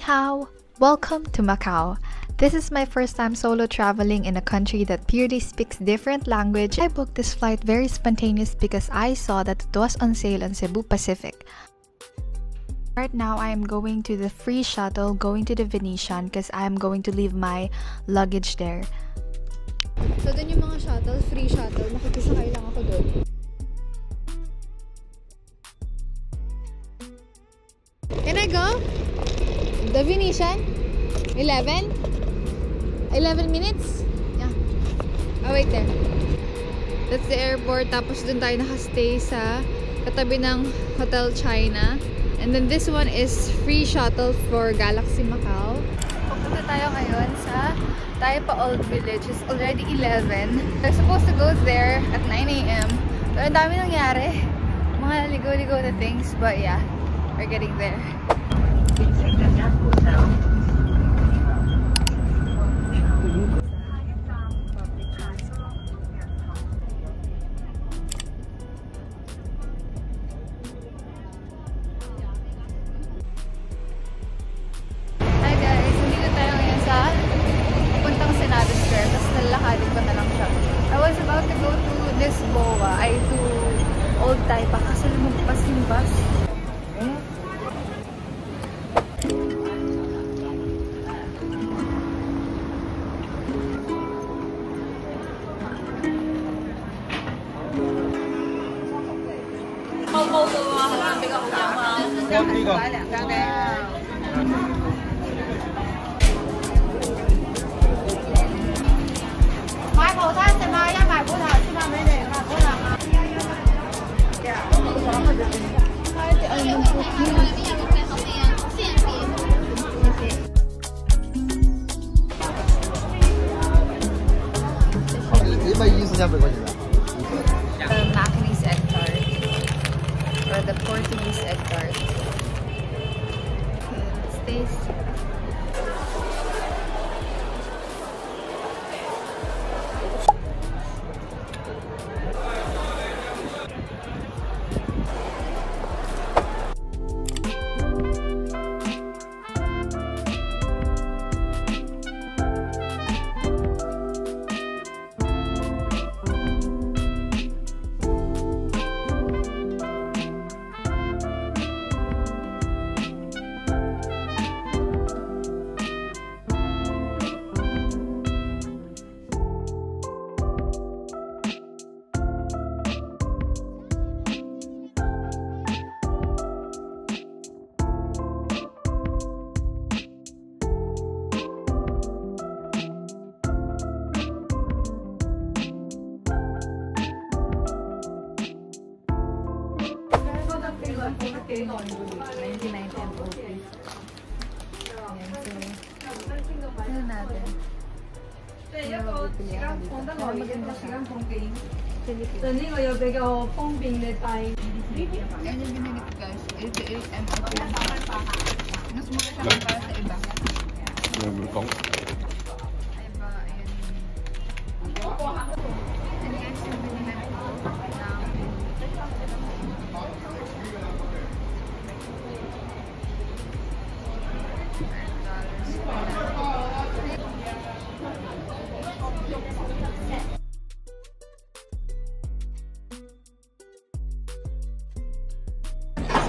hao! Welcome to Macau. This is my first time solo traveling in a country that purely speaks different language. I booked this flight very spontaneous because I saw that it was on sale on Cebu Pacific. Right now, I am going to the free shuttle going to the Venetian because I am going to leave my luggage there. So, dun yung mga shuttle, free shuttle. Makikisakay lang ako dun. Can I go? The Venetian? 11 minutes? Yeah. Oh, wait there. That's the airport. Tapos dun tayo nakastay sa katabi ng Hotel China. And then this one is free shuttle for Galaxy Macau. Pupunta tayo ngayon sa Taipa Old Village. It's already 11. We're supposed to go there at 9 AM. Pero ang dami nangyari. Mga ligaw-ligaw na things. But yeah, we're getting there. I was about to go to this BOA, to Old Taipa kasi lumagpas yung bus. The Macanese egg tart or the Portuguese egg tart. Okay, let's taste.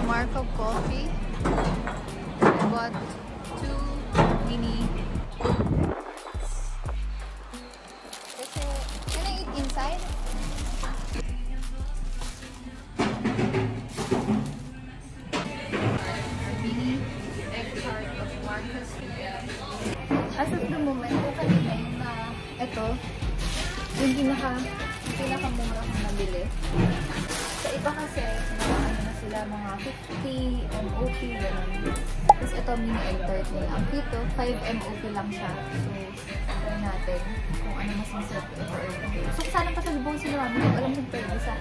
Marco coffee. I bought 2 mini. Can I eat inside? Mini egg tart of Marcos. As of the moment, kanina yung ito, yung pinakamura kong nabili. Sa iba kasi, mga 50 MOP, gano'n. Tapos ito, mini egg tart nila. Ang dito, 5 MOP lang siya. So, try natin kung ano mas masarap ito. So, sana pasalubong sila namin. Alam mo pwede sa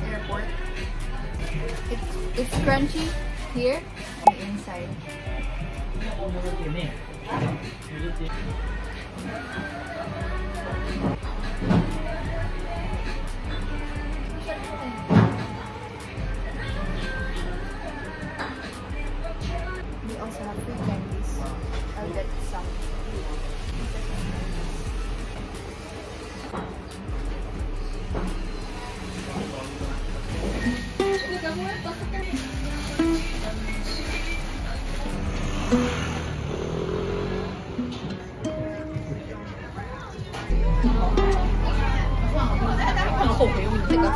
airport. It's crunchy here on the inside. We also have free candies. Go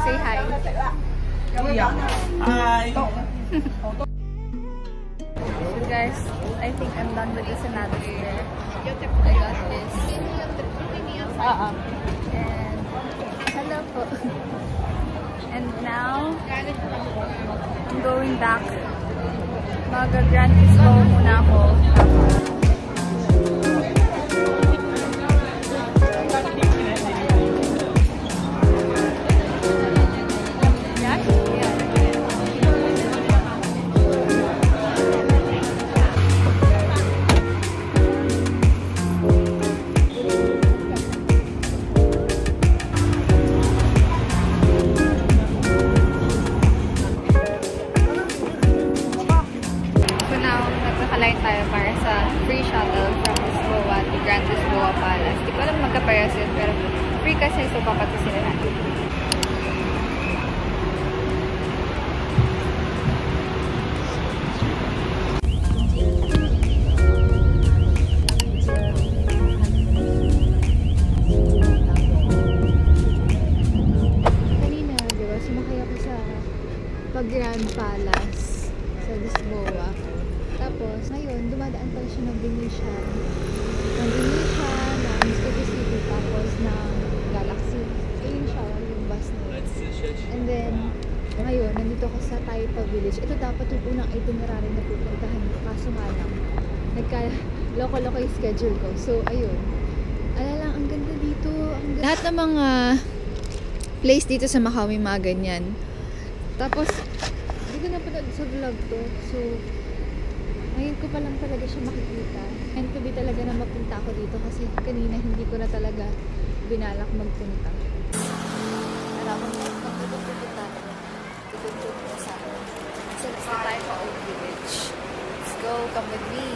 say hi. Hi. So guys, I think I'm done with this anatomy. I got this. And hello po. And now, I'm going back. Mag-Grand Expo muna ako. Tayo para sa free shuttle from Lisboa to Grand Lisboa Palace. Di ko alam magkaparehas yun, pero free kasi, so papatusin na natin. Kanina, diba, sumakay ako sa Grand Palace sa Lisboa. Tapos, ngayon, dumadaan pala siya ng Venetian. Ng Venetian, ng Studio City, tapos ng Galaxy. Ayun siya, yung bus na yun. And then, ngayon, nandito ako sa Taipa Village. Ito dapat yung unang itinerary na pupuntahan ko. Kaso nga lang, nagka-loko-loko yung schedule ko. So, ayun. Lang, ang ganda dito. Lahat ng mga place dito sa Macau, may mga ganyan. Tapos, hindi ko napanood sa vlog to. So, ngayon ko pa lang talaga siya makikita. And to be talaga na mapunta ako dito kasi kanina hindi ko na talaga binalak magpunta. Alam mo, magpupunta ko sa Taipa Old Village. Let's go, come with me.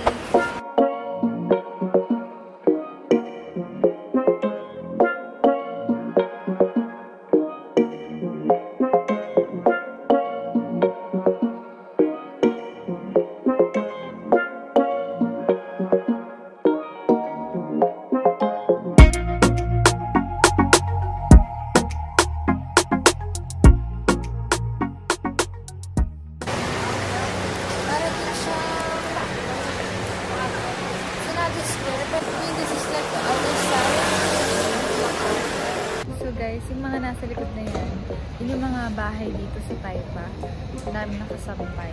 So guys, yung mga nasa likod na yan, yun yung mga bahay dito sa Taipa. Ang dami nakasampay.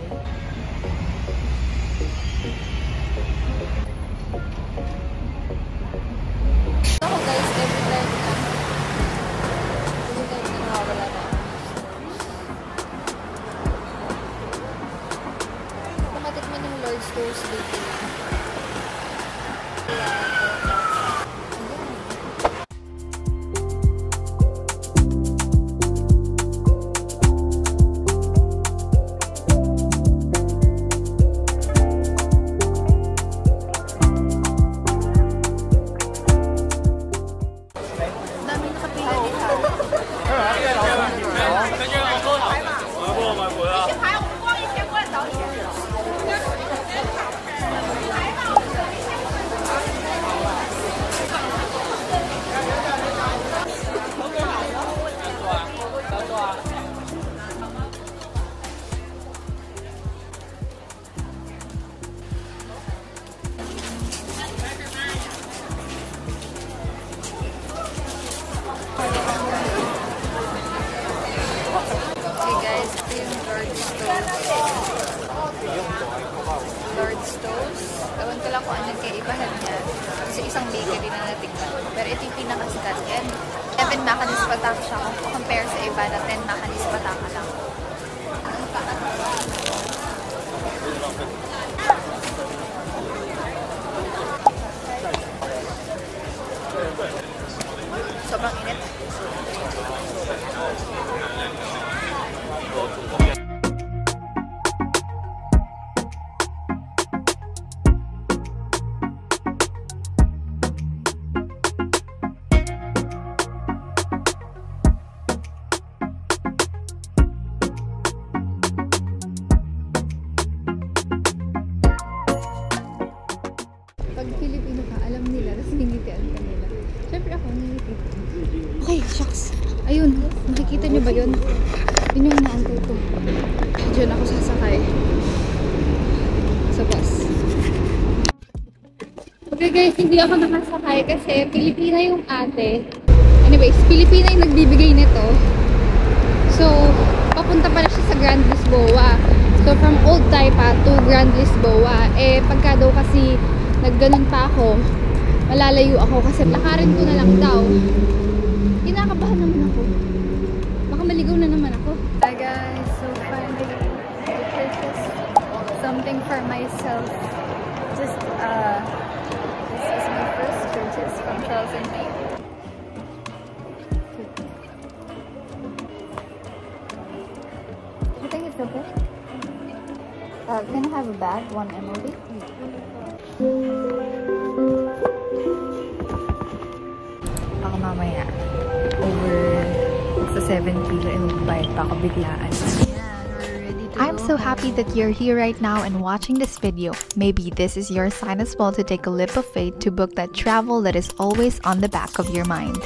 Ako guys, every time na nakawala na. Matikman yung Lord's Toast dito. Lord's Toast. Ewan ko lang kung anong kaibahan niya. Kasi isang bakery na natikman. Pero ito yung pinakasikat. And 11 macanis patak siya. Kung compare sa iba na 10 macanis patak lang. Sobrang init. Okay, shucks. Ayun, nakikita nyo ba yun? Yun yung inaantay ko. Diyan ako sasakay. Sa bus. Okay guys, hindi ako nakasakay kasi Pilipina yung ate. Anyways, Pilipina yung nagbibigay nito. So, papunta pala siya sa Grand Lisboa. So, from Old Taipa to Grand Lisboa. Eh, pagka daw kasi nagganon pa ako, malalayo ako kasi lakarin ko na lang daw. Kinakabahan naman ako. Baka maligaw na naman ako. Hi guys, so finally I purchased something for myself. Just this is my first purchase from Charles & Kate. You think it's okay? Can I have a bag? 1 MOD? Baka mamaya, over sa 7 kilo ay magbayad pa ako biglaan. I'm so happy that you're here right now and watching this video. Maybe this is your sign as well to take a leap of faith to book that travel that is always on the back of your mind.